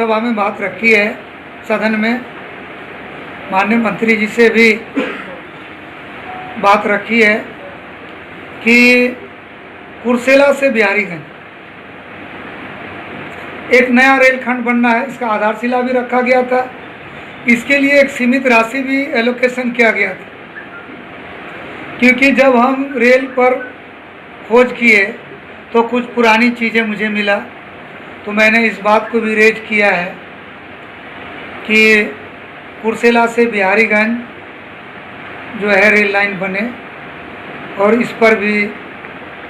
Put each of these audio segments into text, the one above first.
लोकसभा में बात रखी है, सदन में माननीय मंत्री जी से भी बात रखी है कि कुर्सेला से बिहारीगंज एक नया रेलखंड बनना है। इसका आधारशिला भी रखा गया था। इसके लिए एक सीमित राशि भी एलोकेशन किया गया था, क्योंकि जब हम रेल पर खोज किए तो कुछ पुरानी चीज़ें मुझे मिला, तो मैंने इस बात को भी रेज किया है कि कुर्सेला से बिहारीगंज जो है रेल लाइन बने, और इस पर भी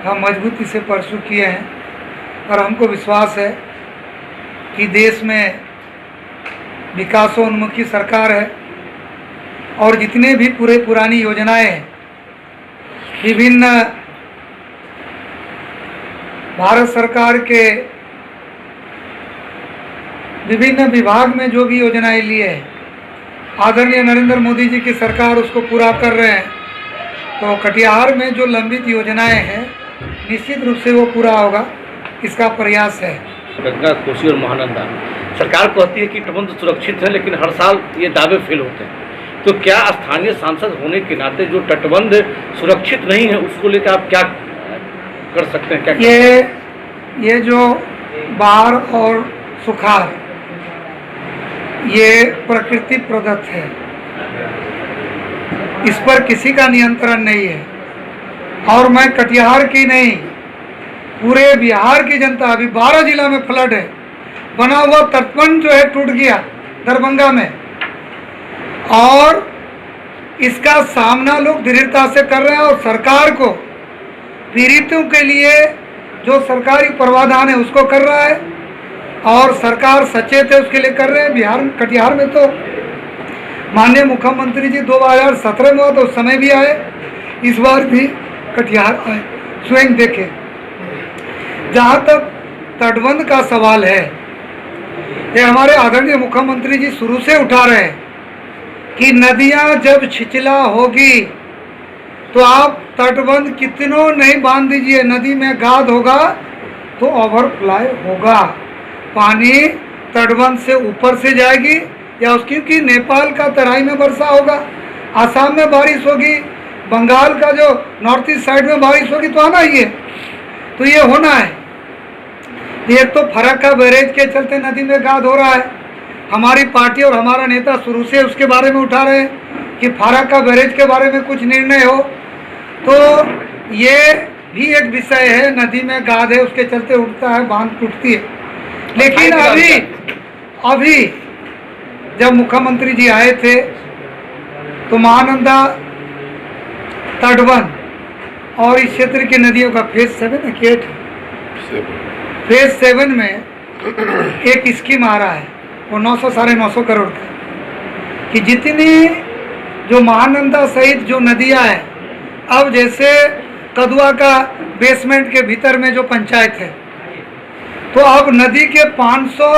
हम मजबूती से परसू किए हैं। और हमको विश्वास है कि देश में विकासोन्मुखी सरकार है, और जितने भी पुरानी योजनाएं हैं, विभिन्न भारत सरकार के विभिन्न विभाग में जो भी योजनाएं लिए हैं, आदरणीय नरेंद्र मोदी जी की सरकार उसको पूरा कर रहे हैं। तो कटिहार में जो लंबित योजनाएं हैं, निश्चित रूप से वो पूरा होगा, इसका प्रयास है। गंगा, कोसी और महानंदा सरकार कहती है कि तटबंध सुरक्षित है, लेकिन हर साल ये दावे फेल होते हैं। तो क्या स्थानीय सांसद होने के नाते जो तटबंध सुरक्षित नहीं है उसको लेकर आप क्या कर सकते हैं? क्या ये जो बाढ़ और सुखाड़ ये प्रकृति प्रदत्त है, इस पर किसी का नियंत्रण नहीं है। और मैं कटिहार की नहीं, पूरे बिहार की जनता, अभी 12 जिला में फ्लड है, बना हुआ तटबंध जो है टूट गया दरभंगा में, और इसका सामना लोग दृढ़ता से कर रहे हैं। और सरकार को पीड़ितों के लिए जो सरकारी प्रावधान है उसको कर रहा है, और सरकार सचेत है उसके लिए कर रहे हैं। बिहार कटिहार में तो माननीय मुख्यमंत्री जी 2017 में हुआ तो उस समय भी आए, इस बार भी कटिहार आए, स्वयं देखे। जहाँ तक तटबंध का सवाल है, ये हमारे आदरणीय मुख्यमंत्री जी शुरू से उठा रहे हैं कि नदियाँ जब छिछला होगी तो आप तटबंध कितनों नहीं बांध दीजिए, नदी में गाद होगा तो ओवरफ्लाई होगा, पानी तटबंध से ऊपर से जाएगी, या उसकी कि नेपाल का तराई में वर्षा होगा, आसाम में बारिश होगी, बंगाल का जो नॉर्थ ईस्ट साइड में बारिश होगी, तो आना ही है। तो ये होना है। एक तो फरक्का बैरेज के चलते नदी में गाद हो रहा है, हमारी पार्टी और हमारा नेता शुरू से उसके बारे में उठा रहे हैं कि फरक्का बैरेज के बारे में कुछ निर्णय हो। तो ये भी एक विषय है, नदी में गाद है उसके चलते उठता है, बांध टूटती है। लेकिन अभी जब मुख्यमंत्री जी आए थे तो महानंदा तटबंध और इस क्षेत्र की नदियों का फेज 7 में एक स्कीम आ रहा है, वो 900-950 करोड़ का, कि जितनी जो महानंदा सहित जो नदियां हैं, अब जैसे कदुआ का बेसमेंट के भीतर में जो पंचायत है, तो अब नदी के 500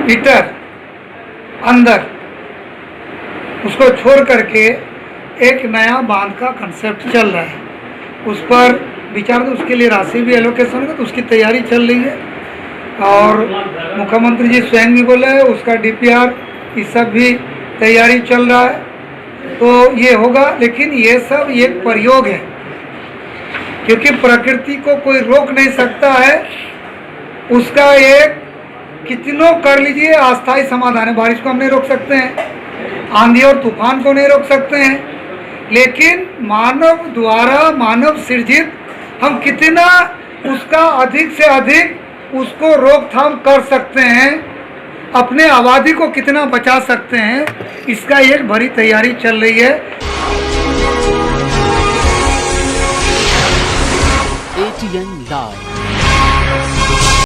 मीटर अंदर उसको छोड़ करके एक नया बांध का कंसेप्ट चल रहा है। उस पर विचार, तो उसके लिए राशि भी एलोकेशन है, तो उसकी तैयारी चल रही है। और मुख्यमंत्री जी स्वयं भी बोले हैं, उसका DPR ये सब भी तैयारी चल रहा है। तो ये होगा, लेकिन ये सब एक प्रयोग है, क्योंकि प्रकृति को कोई रोक नहीं सकता है। उसका एक कितनों कर लीजिए अस्थायी समाधान है। बारिश को हम नहीं रोक सकते हैं, आंधी और तूफान को नहीं रोक सकते हैं, लेकिन मानव द्वारा मानव सृजित हम कितना उसका अधिक से अधिक उसको रोकथाम कर सकते हैं, अपने आबादी को कितना बचा सकते हैं, इसका एक बड़ी तैयारी चल रही है। ATN Live।